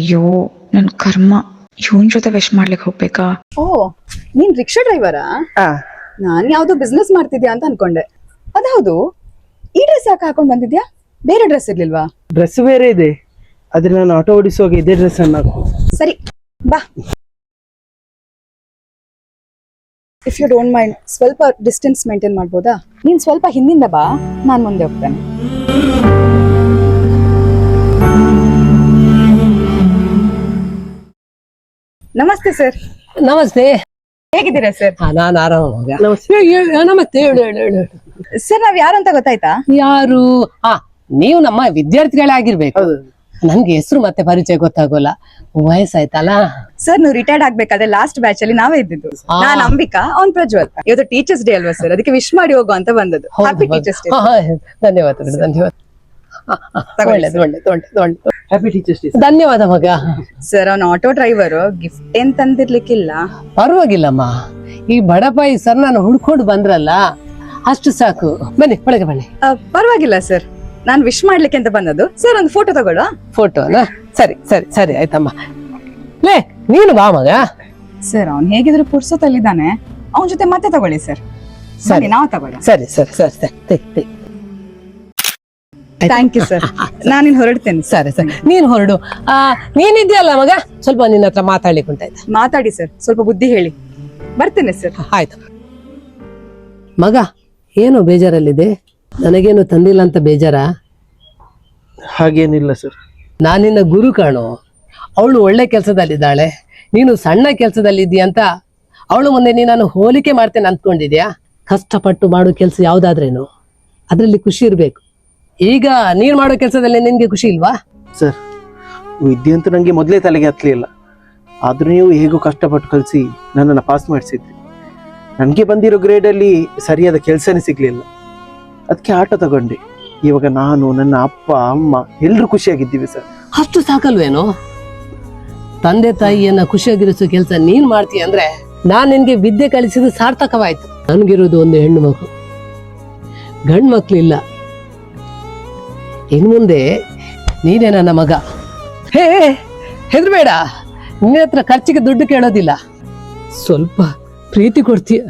ಅಯ್ಯೋ ನನ್ ಕರ್ಮ, ಇವನ್ ಜೊತೆ ವಿಶ್ ಮಾಡ್ಲಿಕ್ಕೆ ಹೋಗ್ಬೇಕಾ? ಓ, ನೀನ್ ರಿಕ್ಷಾ ಡ್ರೈವರಾ? ನಾನ್ ಯಾವ್ದೋ ಬಿಸ್ನೆಸ್ ಮಾಡ್ತಿದ್ಯಾ ಅಂತ ಅನ್ಕೊಂಡೆ. ಅದೌದು, ಈ ಡ್ರೆಸ್ ಯಾಕೆ ಹಾಕೊಂಡ್ ಬಂದಿದ್ಯಾ? ಬೇರೆ ಡ್ರೆಸ್ ಇರ್ಲಿಲ್ವಾ? ಡ್ರೆಸ್ ಬೇರೆ ಇದೆ, ಆದ್ರೆ ನಾನು ಆಟೋ ಓಡಿಸುವಾಗ ಇದೇ ಡ್ರೆಸ್ ಅನ್ನ ಹಾಕು. ಸರಿ ಬಾ. ಇಫ್ ಯು ಡೋಂಟ್ ಮೈಂಡ್, ಸ್ವಲ್ಪ ಡಿಸ್ಟೆನ್ಸ್ ಮೇಂಟೈನ್ ಮಾಡ್ಬೋದಾ? ನೀನ್ ಸ್ವಲ್ಪ ಹಿಂದಿಂದ ಬಾ, ನಾನ್ ಮುಂದೆ ಹೋಗ್ತೇನೆ. ನಮಸ್ತೆ ಸರ್. ನಮಸ್ತೆ. ಹೇಗಿದ್ದೀರಾ ಸರ್? ನಾನು ಆರಾಮ ಮಗ. ನಮಸ್ತೆ. ನಮಸ್ತೆ. ಹೇಳು. ಸರ್, ನಾವ್ ಯಾರು ಅಂತ ಗೊತ್ತಾಯ್ತಾ? ಯಾರು? ನೀವು ನಮ್ಮ ವಿದ್ಯಾರ್ಥಿಗಳಾಗಿರ್ಬೇಕು. ನನ್ಗೆ ಹೆಸರು ಮತ್ತೆ ಪರಿಚಯ ಗೊತ್ತಾಗೋಲ್ಲ, ವಯಸ್ಸಾಯ್ತಲ್ಲ. ಸರ್, ನೀವು ರಿಟೈರ್ಡ್ ಆಗ್ಬೇಕಾದ್ರೆ ಲಾಸ್ಟ್ ಬ್ಯಾಚ್ ಅಲ್ಲಿ ನಾವೇ ಇದ್ದಿದ್ದು. ನಾನ್ ಅಂಬಿಕಾ, ಅವ್ನ್ ಪ್ರಜ್ವಲ್. ಇವತ್ತು ಟೀಚರ್ಸ್ ಡೇ ಅಲ್ವಾ ಸರ್, ಅದಕ್ಕೆ ವಿಶ್ ಮಾಡಿ ಹೋಗು ಅಂತ ಬಂದದ್ದು. Happy teachers day. ಧನ್ಯವಾದ. ಒಳ್ಳೆದು. Happy teachers day. ಧನ್ಯವಾದ ಮಗ. ಸರ್, ಅವ್ನ ಆಟೋ ಡ್ರೈವರ್ ಗಿಫ್ಟ್ ಏನ್ ತಂದಿರ್ಲಿಕ್ಕಿಲ್ಲ. ಪರವಾಗಿಲ್ಲಮ್ಮ, ಈ ಬಡಪಾಯಿ ಸರ್ ನಾನು ಹುಡ್ಕೊಂಡು ಬಂದ್ರಲ್ಲ, ಅಷ್ಟು ಸಾಕು. ಬನ್ನಿ, ಒಳಗೆ ಬನ್ನಿ. ಪರವಾಗಿಲ್ಲ ಸರ್, ನಾನ್ ವಿಶ್ ಮಾಡ್ಲಿಕ್ಕೆ ಅಂತ ಬಂದದ್ದು. ಸರ್, ಒಂದು ಫೋಟೋ ತಗೊಳ್ಳುವ? ಫೋಟೋನಾ? ಸರಿ ಆಯ್ತಮ್ಮ. ಲೇ, ನೀನು ಬಾ ಮಗ. ಸರ್, ಅವ್ನ್ ಹೇಗಿದ್ರು ಪುರ್ಸೊತ್ತಲ್ಲಿದ್ದಾನೆ, ಅವನ ಜೊತೆ ಮತ್ತೆ ತಗೊಳ್ಳಿ ಸರ್. ಸರಿ, ನಾವು ತಗೊಳ್ಳ. ಸರಿ. Thank you sir. ನಾನಿನ್ ಹೊರಡ್ತೇನೆ. ಸರಿ. ನೀನ್ ಹೊರಡು. ನೀನಿದ್ಯಲ್ಲ ಮಗ, ಸ್ವಲ್ಪ ನಿನ್ನ ಹತ್ರ ಮಾತಾಡ್ಲಿಕ್ಕೆ ಉಂಟಾಯ್ತಾ? ಮಾತಾಡಿ ಸರ್, ಸ್ವಲ್ಪ ಬುದ್ಧಿ ಹೇಳಿ. ಬರ್ತೇನೆ ಸರ್. ಆಯ್ತು ಮಗ. ಏನು ಬೇಜಾರಲ್ಲಿದೆ? ನನಗೇನು ತಂದಿಲ್ಲ ಅಂತ ಬೇಜಾರ? ಹಾಗೇನಿಲ್ಲ ಸರ್. ನಾನಿನ್ನ ಗುರು ಕಾಣು. ಅವಳು ಒಳ್ಳೆ ಕೆಲಸದಲ್ಲಿದ್ದಾಳೆ, ನೀನು ಸಣ್ಣ ಕೆಲಸದಲ್ಲಿದ್ದೀಯ ಅಂತ ಅವಳು ಮುಂದೆ ನೀನು ಹೋಲಿಕೆ ಮಾಡ್ತೇನೆ ಅಂದ್ಕೊಂಡಿದ್ಯಾ? ಕಷ್ಟಪಟ್ಟು ಮಾಡೋ ಕೆಲಸ ಯಾವ್ದಾದ್ರೇನು ಅದ್ರಲ್ಲಿ ಖುಷಿ ಇರ್ಬೇಕು. ಈಗ ನೀನ್ ಮಾಡೋ ಕೆಲಸದಲ್ಲಿ ನಿನ್ಗೆ ಖುಷಿ ಇಲ್ವಾ? ಸರ್, ವಿದ್ಯೆ ಅಂತೂ ನಂಗೆ ಮೊದಲೇ ತಲೆಗೆ ಹತ್ತಲಿಲ್ಲ. ಆದ್ರೂ ನೀವು ಹೇಗೂ ಕಷ್ಟಪಟ್ಟು ಕಲಿಸಿ ನನ್ನನ್ನು ಪಾಸ್ ಮಾಡಿಸಿದ್ರಿ. ನನಗೆ ಬಂದಿರೋ ಗ್ರೇಡಲ್ಲಿ ಸರಿಯಾದ ಕೆಲಸನೇ ಸಿಗ್ಲಿಲ್ಲ, ಅದಕ್ಕೆ ಆಟೋ ತಗೊಂಡೆ. ಇವಾಗ ನಾನು, ನನ್ನ ಅಪ್ಪ ಅಮ್ಮ ಎಲ್ಲರೂ ಖುಷಿಯಾಗಿದ್ದೀವಿ ಸರ್. ಅಷ್ಟು ಸಾಕಲ್ವೇನು? ತಂದೆ ತಾಯಿಯನ್ನ ಖುಷಿಯಾಗಿರಿಸೋ ಕೆಲಸ ನೀನ್ ಮಾಡ್ತೀಯ ಅಂದ್ರೆ ನಾನ್ ನಿನ್ಗೆ ವಿದ್ಯೆ ಕಲಿಸಿದ ಸಾರ್ಥಕವಾಯ್ತು. ನನ್ಗಿರೋದು ಒಂದು ಹೆಣ್ಣು ಮಗು, ಗಂಡು ಮಕ್ಳಿಲ್ಲ. ಇನ್ ಮುಂದೆ ನೀನೇ ನನ್ನ ಮಗ. ಹೆದರ್ಬೇಡ, ನಿನ್ನ ಹತ್ರ ಖರ್ಚಿಗೆ ದುಡ್ಡು ಕೇಳೋದಿಲ್ಲ, ಸ್ವಲ್ಪ ಪ್ರೀತಿ ಕೊಡ್ತೀಯ.